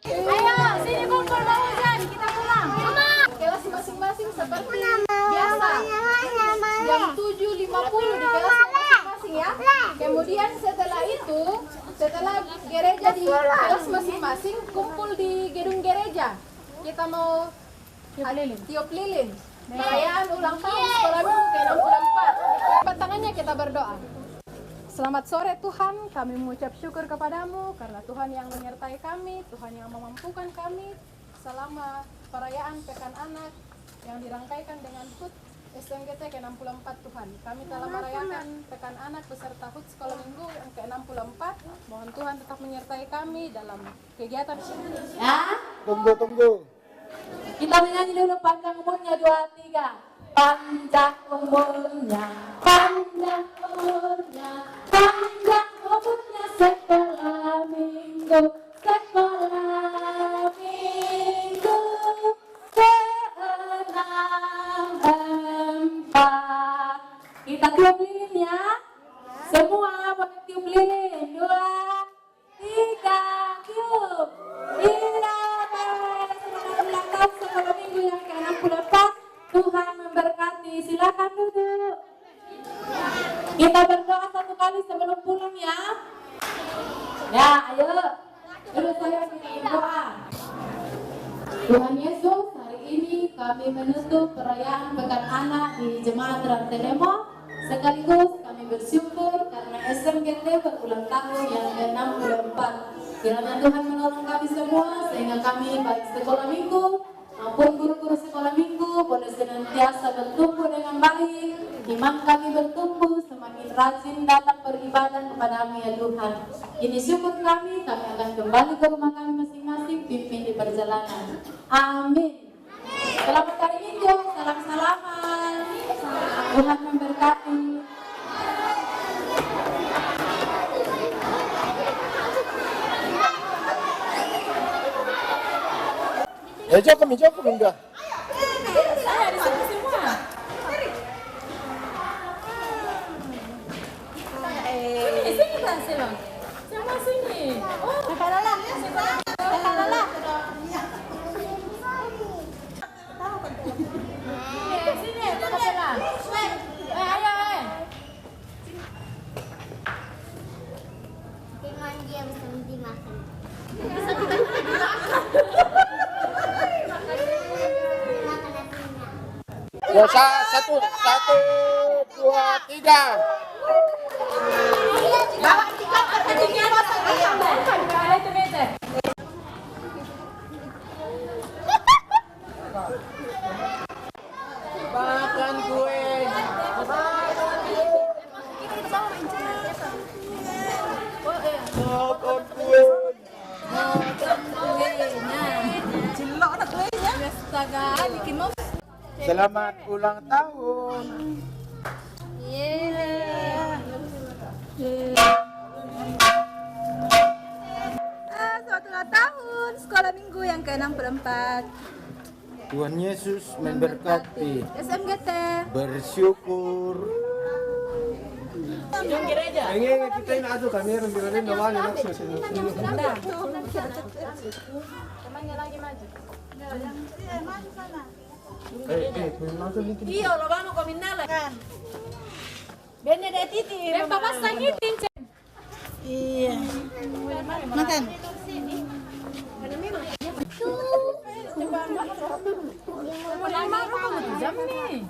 Ayo, sini kumpul mau hujan, kita pulang. Kelas masing-masing seperti biasa. Jam 7.50 di kelas masing-masing ya. Kemudian setelah itu, setelah gereja di kelas masing-masing, kumpul di gedung gereja. Kita mau tiup lilin. Perayaan ulang tahun sekolah minggu ke-64. Angkat tangannya, kita berdoa. Selamat sore Tuhan, kami mengucap syukur kepadamu karena Tuhan yang menyertai kami, Tuhan yang memampukan kami selama perayaan Pekan Anak yang dirangkaikan dengan HUT SMGT ke-64 Tuhan. Kami telah merayakan Pekan Anak beserta HUT Sekolah Minggu yang ke-64. Mohon Tuhan tetap menyertai kami dalam kegiatan. Ya, Tunggu. kita menyanyi dulu panjang umurnya 2, 3. Panjang umurnya, panjang umurnya, panjang umurnya sekolah minggu, sekolah minggu ke-64. Kita tiup lilin ya, semua boleh tiup lilin. 2, 3, tiup. Selamat ulang tahun sekolah minggu yang ke-64. Tuhan memberkati. Silakan duduk. Kita berdoa satu kali sebelum pulang ya. Ya, ayo. Terus saya berdoa. Tuhan Yesus, hari ini kami menutup perayaan Pekan Anak di Jemaat Rantelemo. Sekaligus kami bersyukur karena SMGT berulang tahun yang ke-64. Kiranya Tuhan menolong kami semua sehingga kami baik sekolah minggu maupun guru-guru sekolah minggu boleh senantiasa bertumbuh dengan baik. Iman kami bertumbuh semakin rajin datang beribadah kepada-Mu ya Tuhan. Ini syukur kami akan kembali ke rumah kami masing-masing, pimpin di perjalanan. Amin. Selamat hari Minggu, salam-salaman. Tuhan memberkati. Jokom enggak? Saya di sini semua. Sini kasih loh. Sama sini. Oh, kalala. Kalala. Sini, kalala. Ayo. Dengan dia bisa dimakan. Ya, 1, 2, 3. Bawa tiket pertandingan Makan kue. Makan kue. Selamat ulang tahun. Selamat ulang tahun Sekolah Minggu yang ke-64. Tuhan Yesus memberkati. SMGT. Bersyukur. Pengen kita ini aduh kami rendah-rendah nawan ya. Temannya lagi maju. Iya, lo vamos a combinar kan. Bene de titi. Ben papas sangitin. Iya. Makan. Jam nih.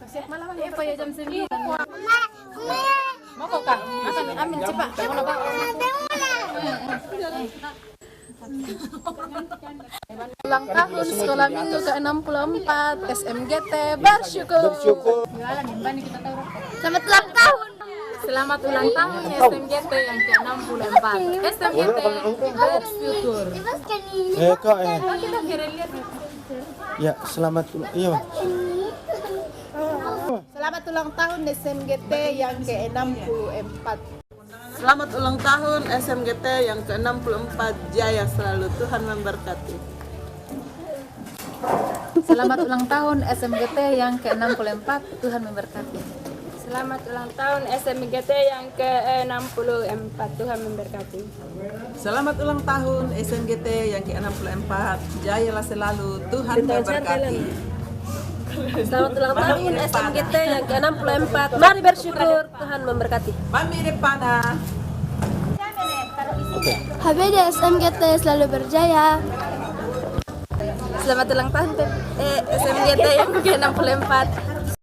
Siap malam apa ya jam 9. Mau kok Kak? Makan ambil cepat. Mau lupa. Ulang tahun sekolah minggu ke-64 SMGT bersyukur. Selamat ulang tahun. Selamat ulang tahun SMGT yang ke-64. SMGT bersyukur. Kak Kita kira lihat. ya selamat ulang iya. Selamat ulang tahun SMGT yang ke-64. Selamat ulang tahun SMGT yang ke-64, jaya selalu, Tuhan memberkati. Selamat ulang tahun SMGT yang ke-64, Tuhan memberkati. Selamat ulang tahun SMGT yang ke-64, Tuhan memberkati. Selamat ulang tahun SMGT yang ke-64, jayalah selalu, Tuhan memberkati. Selamat ulang tahun SMGT yang ke-64, mari bersyukur, Tuhan memberkati. Mami Repana. HBD SMGT selalu berjaya. Selamat ulang tahun SMGT yang ke-64,